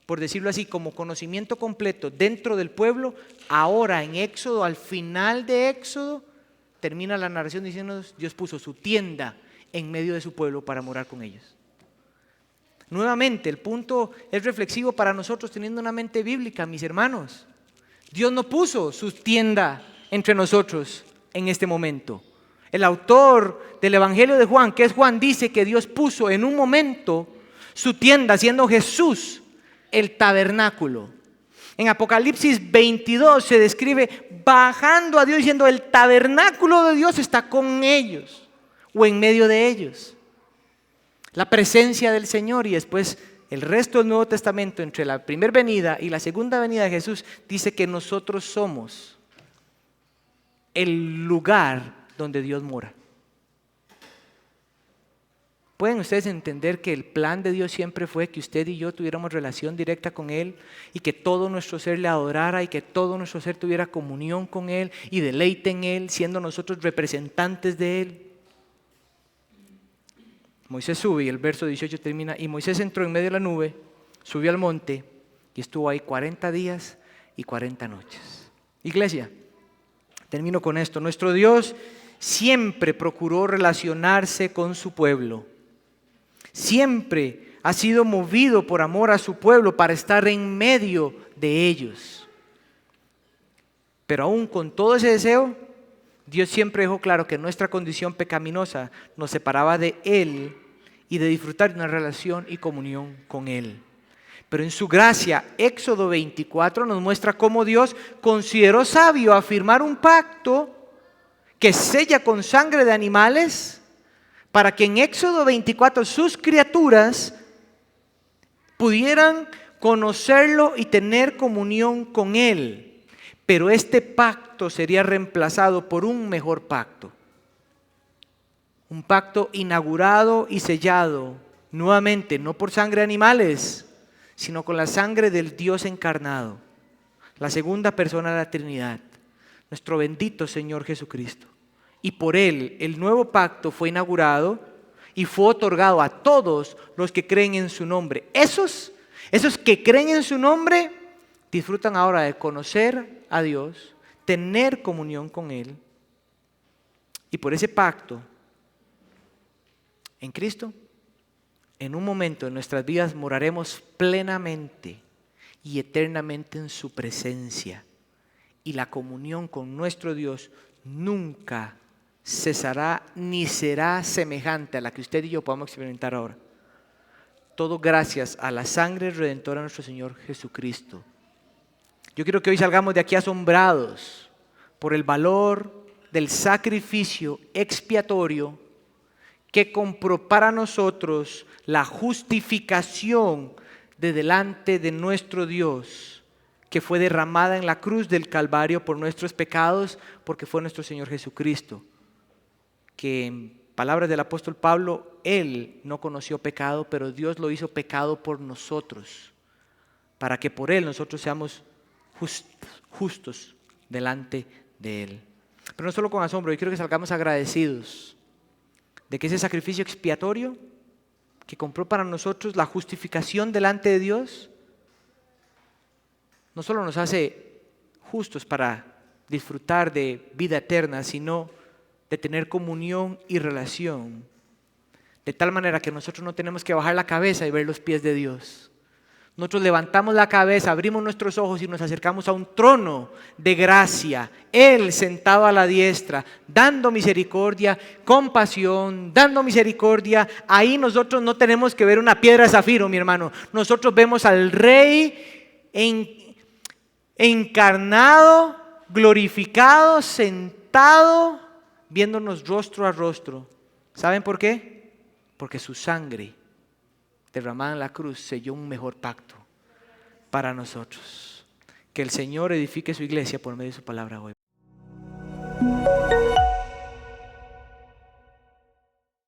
por decirlo así, como conocimiento completo dentro del pueblo, ahora en Éxodo, al final de Éxodo, termina la narración diciéndonos: Dios puso su tienda en medio de su pueblo para morar con ellos. Nuevamente, el punto es reflexivo para nosotros teniendo una mente bíblica, mis hermanos. Dios no puso su tienda entre nosotros en este momento. El autor del Evangelio de Juan, que es Juan, dice que Dios puso en un momento su tienda, siendo Jesús el tabernáculo. En Apocalipsis 22 se describe bajando a Dios diciendo: el tabernáculo de Dios está con ellos o en medio de ellos. La presencia del Señor. Y después el resto del Nuevo Testamento, entre la primera venida y la segunda venida de Jesús, dice que nosotros somos el lugar donde Dios mora. ¿Pueden ustedes entender que el plan de Dios siempre fue que usted y yo tuviéramos relación directa con Él y que todo nuestro ser le adorara y que todo nuestro ser tuviera comunión con Él y deleite en Él, siendo nosotros representantes de Él? Moisés sube y el verso 18 termina: y Moisés entró en medio de la nube, subió al monte y estuvo ahí 40 días y 40 noches. Iglesia, termino con esto. Nuestro Dios siempre procuró relacionarse con su pueblo. Siempre ha sido movido por amor a su pueblo para estar en medio de ellos. Pero aún con todo ese deseo, Dios siempre dejó claro que nuestra condición pecaminosa nos separaba de Él y de disfrutar de una relación y comunión con Él. Pero en su gracia, Éxodo 24 nos muestra cómo Dios consideró sabio afirmar un pacto que sella con sangre de animales para que en Éxodo 24 sus criaturas pudieran conocerlo y tener comunión con Él. Pero este pacto sería reemplazado por un mejor pacto. Un pacto inaugurado y sellado nuevamente, no por sangre de animales, sino con la sangre del Dios encarnado, la segunda persona de la Trinidad, nuestro bendito Señor Jesucristo. Y por Él el nuevo pacto fue inaugurado y fue otorgado a todos los que creen en su nombre. Esos que creen en su nombre disfrutan ahora de conocer a Dios, tener comunión con Él. Y por ese pacto en Cristo, en un momento en nuestras vidas moraremos plenamente y eternamente en su presencia. Y la comunión con nuestro Dios nunca cesará ni será semejante a la que usted y yo podamos experimentar ahora. Todo gracias a la sangre redentora de nuestro Señor Jesucristo. Yo quiero que hoy salgamos de aquí asombrados por el valor del sacrificio expiatorio que compró para nosotros la justificación de delante de nuestro Dios, que fue derramada en la cruz del Calvario por nuestros pecados, porque fue nuestro Señor Jesucristo, que en palabras del apóstol Pablo, Él no conoció pecado, pero Dios lo hizo pecado por nosotros, para que por Él nosotros seamos justos delante de Él. Pero no solo con asombro, yo quiero que salgamos agradecidos de que ese sacrificio expiatorio que compró para nosotros la justificación delante de Dios, no solo nos hace justos para disfrutar de vida eterna, sino de tener comunión y relación, de tal manera que nosotros no tenemos que bajar la cabeza y ver los pies de Dios. Nosotros levantamos la cabeza, abrimos nuestros ojos y nos acercamos a un trono de gracia. Él sentado a la diestra, dando misericordia, compasión, dando misericordia. Ahí nosotros no tenemos que ver una piedra de zafiro, mi hermano. Nosotros vemos al Rey encarnado, glorificado, sentado, viéndonos rostro a rostro. ¿Saben por qué? Porque su sangre derramada en la cruz selló un mejor pacto para nosotros. Que el Señor edifique su iglesia por medio de su palabra hoy.